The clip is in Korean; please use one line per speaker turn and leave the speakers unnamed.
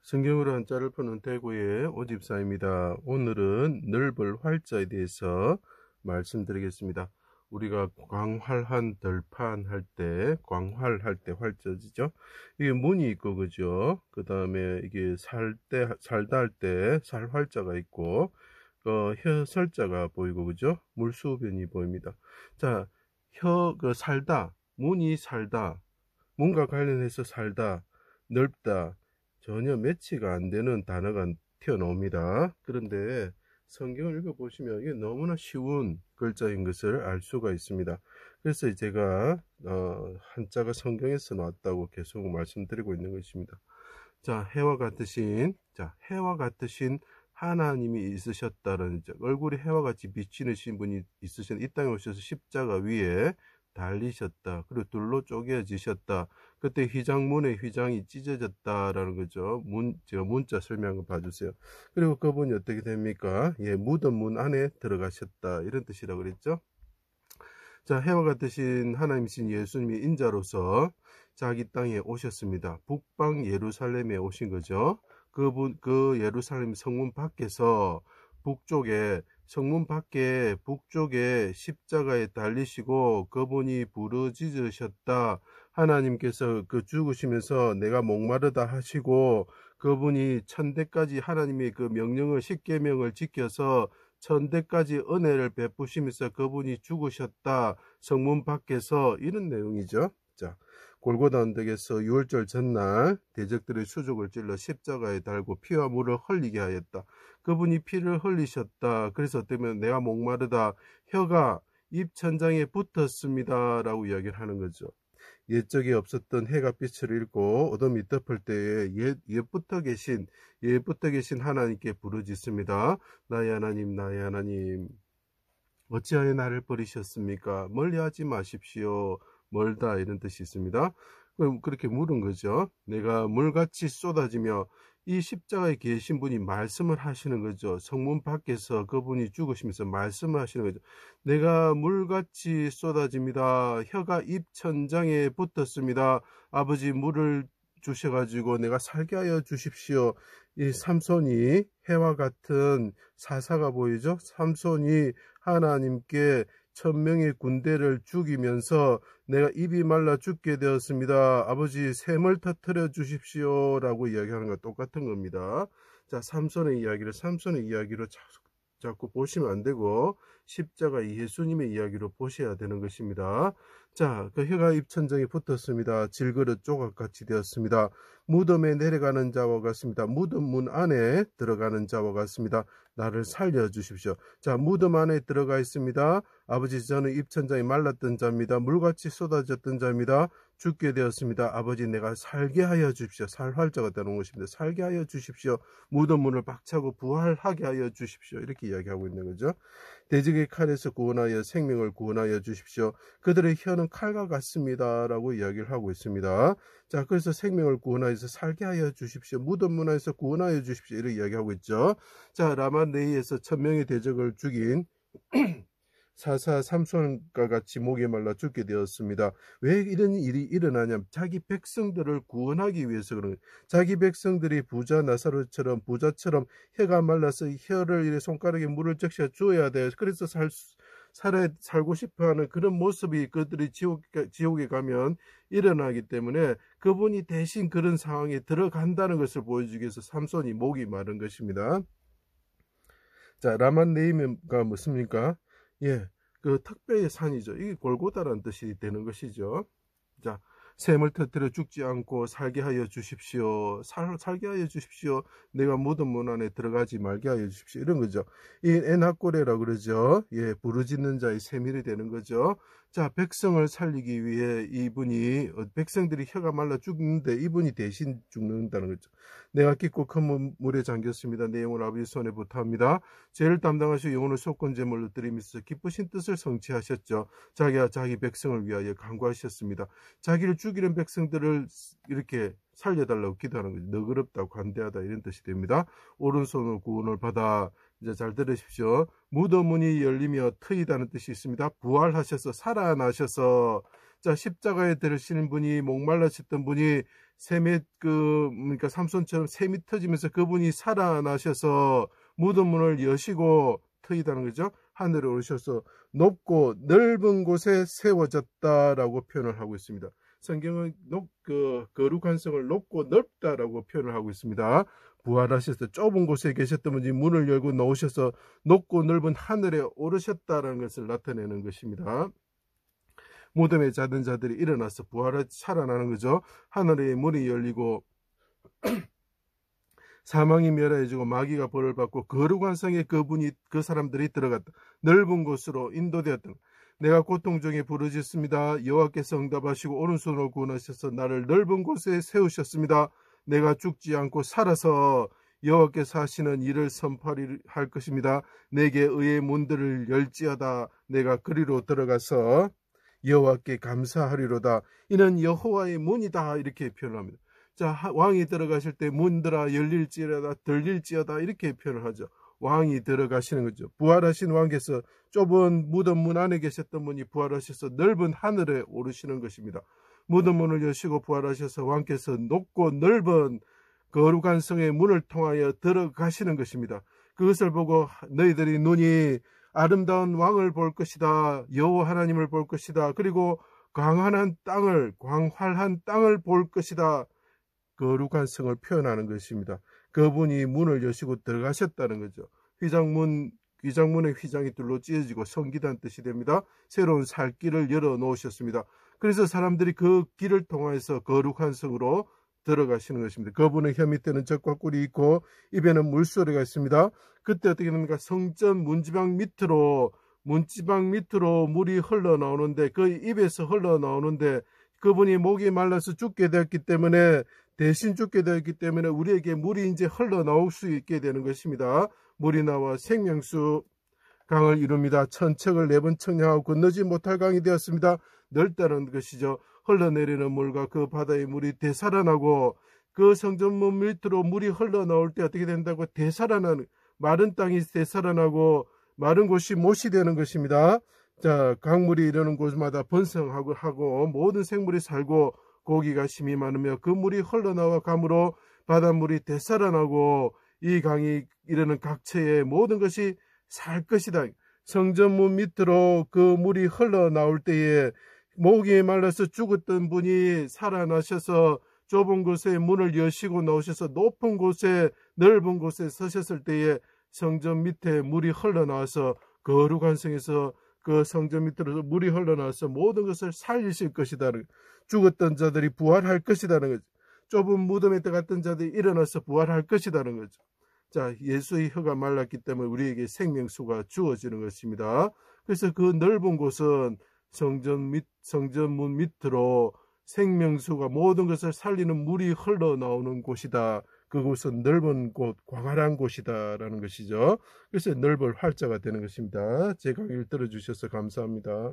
성경으로 한자를 푸는 대구의 오집사입니다. 오늘은 넓을 활자에 대해서 말씀드리겠습니다. 우리가 광활한 들판 할 때, 광활할 때 활자지죠. 이게 문이 있고, 그죠? 그 다음에 이게 살다 할 때 살활자가 있고, 혀설자가 보이고, 그죠? 물수변이 보입니다. 자, 살다, 문이 살다, 문과 관련해서 살다, 넓다, 전혀 매치가 안 되는 단어가 튀어나옵니다. 그런데 성경을 읽어보시면 이게 너무나 쉬운 글자인 것을 알 수가 있습니다. 그래서 제가 한자가 성경에서 나왔다고 계속 말씀드리고 있는 것입니다. 해와 같으신 하나님이 있으셨다는, 얼굴이 해와 같이 비치는 분이 있으신, 이 땅에 오셔서 십자가 위에 달리셨다. 그리고 둘로 쪼개지셨다. 그때 휘장문의 휘장이 찢어졌다라는 거죠. 제가 문자 설명한 거 봐주세요. 그리고 그분이 어떻게 됩니까? 무덤 문 안에 들어가셨다. 이런 뜻이라고 그랬죠. 해와 같으신 하나님이신 예수님이 인자로서 자기 땅에 오셨습니다. 북방 예루살렘에 오신 거죠. 그 예루살렘 성문 밖에서 성문 밖에 북쪽에 십자가에 달리시고 그분이 부르짖으셨다. 하나님께서 죽으시면서 내가 목마르다 하시고 그분이 천대까지 하나님의 그 명령을 십계명을 지켜서 천대까지 은혜를 베푸시면서 그분이 죽으셨다. 성문 밖에서 이런 내용이죠. 골고다 언덕에서 유월절 전날 대적들의 수족을 찔러 십자가에 달고 피와 물을 흘리게 하였다. 그분이 피를 흘리셨다. 그래서 어쩌면 내가 목마르다. 혀가 입천장에 붙었습니다. 라고 이야기를 하는 거죠. 옛적에 없었던 해가 빛을 잃고 어둠이 덮을 때에 옛부터 계신 하나님께 부르짖습니다. 나의 하나님, 어찌하여 나를 버리셨습니까? 멀리하지 마십시오. 멀다, 이런 뜻이 있습니다. 그렇게 물은 거죠. 내가 물같이 쏟아지며, 이 십자가에 계신 분이 말씀을 하시는 거죠. 성문 밖에서 그분이 죽으시면서 말씀을 하시는 거죠. 내가 물같이 쏟아집니다. 혀가 입천장에 붙었습니다. 아버지, 물을 주셔가지고 내가 살게 하여 주십시오. 이 삼손이 해와 같은 사사가 보이죠. 삼손이 하나님께 1000명의 군대를 죽이면서 내가 입이 말라 죽게 되었습니다. 아버지, 샘을 터뜨려 주십시오. 라고 이야기하는 것 똑같은 겁니다. 삼손의 이야기로 자꾸 보시면 안 되고 십자가 예수님의 이야기로 보셔야 되는 것입니다. 그 혀가 입천장에 붙었습니다. 질그릇 조각같이 되었습니다. 무덤에 내려가는 자와 같습니다. 무덤 문 안에 들어가는 자와 같습니다. 나를 살려주십시오. 무덤 안에 들어가 있습니다. 아버지, 저는 입천장이 말랐던 자입니다. 물같이 쏟아졌던 자입니다. 죽게 되었습니다. 아버지, 내가 살게 하여 주십시오. 살활자가 되는 것입니다. 살게 하여 주십시오. 무덤 문을 박차고 부활하게 하여 주십시오. 이렇게 이야기하고 있는 거죠. 대적의 칼에서 구원하여 생명을 구원하여 주십시오. 그들의 혀는 칼과 같습니다. 라고 이야기를 하고 있습니다. 그래서 생명을 구원하여서 살게 하여 주십시오. 무덤 문화에서 구원하여 주십시오. 이렇게 이야기하고 있죠. 라마네이에서 1000명의 대적을 죽인 사사 삼손과 같이 목이 말라 죽게 되었습니다. 왜 이런 일이 일어나냐면 자기 백성들을 구원하기 위해서 그런 거예요. 자기 백성들이 나사로처럼 부자처럼 혀가 말라서 혀를 이렇게 손가락에 물을 적셔 주어야 돼요. 그래서 살고 싶어하는 그런 모습이 그들이 지옥에 가면 일어나기 때문에 그분이 대신 그런 상황에 들어간다는 것을 보여주기 위해서 삼손이 목이 마른 것입니다. 라만네임가 무엇입니까? 그 특배의 산이죠. 이게 골고다라는 뜻이 되는 것이죠. 샘을 터뜨려 죽지 않고 살게 하여 주십시오. 살게 하여 주십시오. 내가 무덤 문 안에 들어가지 말게 하여 주십시오. 이런 거죠. 이 에나꼬레라고 그러죠. 부르짖는 자의 세밀이 되는 거죠. 백성을 살리기 위해 백성들이 혀가 말라 죽는데 이분이 대신 죽는다는 거죠. 내가 깊고 큰 물에 잠겼습니다. 내 영혼 아버지 손에 부탁합니다. 죄를 담당하시고 영혼을 속건제물로 드리면서 기쁘신 뜻을 성취하셨죠. 자기 백성을 위하여 간구하셨습니다. 자기를 죽이는 백성들을 이렇게 살려달라고 기도하는 거죠. 너그럽다, 관대하다, 이런 뜻이 됩니다. 오른손으로 구원을 받아. 이제 잘 들으십시오. 무덤 문이 열리며 트이다는 뜻이 있습니다. 부활하셔서 살아나셔서 십자가에 들으시는 분이, 목말라셨던 분이 그러니까 삼손처럼 샘이 터지면서 그분이 살아나셔서 무덤 문을 여시고 터이다는 거죠. 하늘에 오르셔서 높고 넓은 곳에 세워졌다라고 표현을 하고 있습니다. 성경은 거룩한 성을 높고 넓다라고 표현을 하고 있습니다. 부활하셔서 좁은 곳에 계셨던 분이 문을 열고 나오셔서 높고 넓은 하늘에 오르셨다라는 것을 나타내는 것입니다. 무덤에 자던 자들이 일어나서 살아나는 거죠. 하늘의 문이 열리고 사망이 멸하여지고 마귀가 벌을 받고 거룩한 성에 그 사람들이 들어갔다. 넓은 곳으로 인도되었다. 내가 고통 중에 부르짖습니다. 여호와께서 응답하시고 오른손으로 구원하셔서 나를 넓은 곳에 세우셨습니다. 내가 죽지 않고 살아서 여호와께서 하시는 일을 선포할 것입니다. 내게 의의 문들을 열지어다. 내가 그리로 들어가서 여호와께 감사하리로다. 이는 여호와의 문이다. 이렇게 표현합니다. 자, 왕이 들어가실 때 문들아 열릴지어다 들릴지어다 이렇게 표현을 하죠. 왕이 들어가시는 거죠. 부활하신 왕께서 좁은 무덤 문 안에 계셨던 분이 부활하셔서 넓은 하늘에 오르시는 것입니다. 무덤 문을 여시고 부활하셔서 왕께서 높고 넓은 거룩한 성의 문을 통하여 들어가시는 것입니다. 그것을 보고 너희들이 눈이 아름다운 왕을 볼 것이다. 여호와 하나님을 볼 것이다. 그리고 광활한 땅을 볼 것이다. 거룩한 성을 표현하는 것입니다. 그분이 문을 여시고 들어가셨다는 거죠. 휘장문의 휘장이 둘로 찢어지고 성기단 뜻이 됩니다. 새로운 살 길을 열어 놓으셨습니다. 그래서 사람들이 그 길을 통해서 거룩한 성으로 들어가시는 것입니다. 그분의 혀 밑에는 젖과 꿀이 있고 입에는 물소리가 있습니다. 그때 어떻게 됩니까? 성전 문지방 밑으로 물이 흘러나오는데 그 입에서 흘러나오는데 그분이 목이 말라서 죽게 되었기 때문에 대신 죽게 되었기 때문에 우리에게 물이 이제 흘러나올 수 있게 되는 것입니다. 물이 나와 생명수 강을 이룹니다. 천척을 4번 청량하고 건너지 못할 강이 되었습니다. 넓다는 것이죠. 흘러내리는 물과 그 바다의 물이 되살아나고 그 성전문 밑으로 물이 흘러나올 때 어떻게 된다고 마른 땅이 되살아나고 마른 곳이 못이 되는 것입니다. 자, 강물이 이르는 곳마다 번성하고 모든 생물이 살고 고기가 심이 많으며 그 물이 흘러나와 감으로 바닷물이 되살아나고 이 강이 이르는 각처의 모든 것이 살 것이다. 성전문 밑으로 그 물이 흘러나올 때에 목이 말라서 죽었던 분이 살아나셔서 좁은 곳에 문을 여시고 나오셔서 높은 곳에 넓은 곳에 서셨을 때에 성전 밑에 물이 흘러나와서 거룩한 성에서 그 성전 밑으로 물이 흘러나와서 모든 것을 살리실 것이다. 죽었던 자들이 부활할 것이라는 거죠. 좁은 무덤에 들어갔던 자들이 일어나서 부활할 것이라는 거죠. 자, 예수의 혀가 말랐기 때문에 우리에게 생명수가 주어지는 것입니다. 그래서 그 넓은 곳은 성전문 밑으로 생명수가 모든 것을 살리는 물이 흘러나오는 곳이다. 그곳은 넓은 곳, 광활한 곳이다라는 것이죠. 그래서 넓을 활자가 되는 것입니다. 제 강의를 들어주셔서 감사합니다.